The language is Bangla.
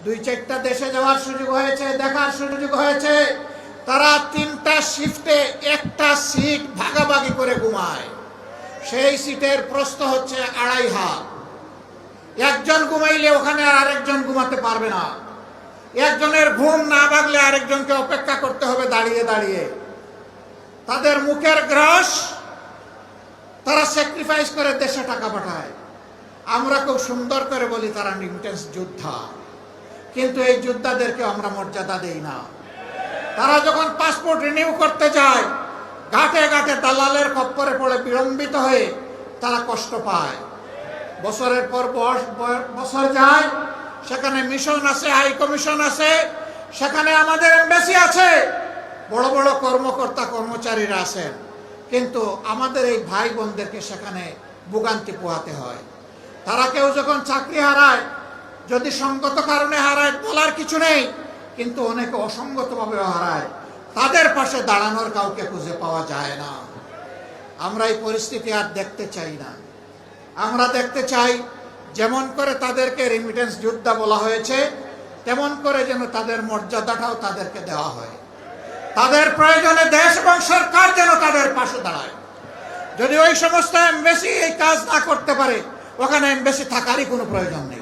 2-4টা দেশে যাওয়ার সুযোগ হয়েছে, দেখার সুযোগ হয়েছে। তারা 3টা শিফটে একটা সিট ভাগাভাগি করে ঘুমায়। সেই সিটের প্রস্থ হচ্ছে 2.5 হাত। একজন ঘুমাইলে ওখানে আর আরেকজন ঘুমাতে পারবে না। একজনের ঘুম না ভাগলে আরেকজনকে অপেক্ষা করতে হবে দাঁড়িয়ে দাঁড়িয়ে। তাদের মুখের গ্রাস তারা স্যাক্রিফাইস করে দেশে টাকা পাঠায়। আমরা খুব সুন্দর করে বলি তারা রেমিটেন্স যোদ্ধা, কিন্তু এই যোদ্ধাদেরকে আমরা মর্যাদা দেই না। তারা যখন পাসপোর্ট রিনিউ করতে যায়, ঘাটে ঘাটে দালালের খপ্পরে পড়ে বিড়ম্বিত হয়ে তারা কষ্ট পায়। বছরের পর বছর যায়, সেখানে মিশন আছে, হাই কমিশন আছে, সেখানে আমাদের এমবাসি আছে, বড় বড় কর্মকর্তা কর্মচারীরা আছেন, কিন্তু আমাদের এই ভাই বোনদেরকে সেখানে ভোগান্তি পোহাতে হয়। তারা কেউ যখন চাকরি হারায়, যদি সঙ্গত কারণে হারায় বলার কিছু নেই, কিন্তু অনেকে অসঙ্গতভাবেও হারায়। তাদের পাশে দাঁড়ানোর কাউকে খুঁজে পাওয়া যায় না। আমরা এই পরিস্থিতি আর দেখতে চাই না। আমরা দেখতে চাই যেমন করে তাদেরকে রেমিটেন্স যোদ্ধা বলা হয়েছে, তেমন করে যেন তাদের মর্যাদাটাও তাদেরকে দেওয়া হয়। তাদের প্রয়োজনে দেশ এবং সরকার যেন তাদের পাশে দাঁড়ায়। যদি ওই সমস্ত এমবাসি এই কাজ না করতে পারে, ওখানে এমবাসি থাকারই কোনো প্রয়োজন নেই।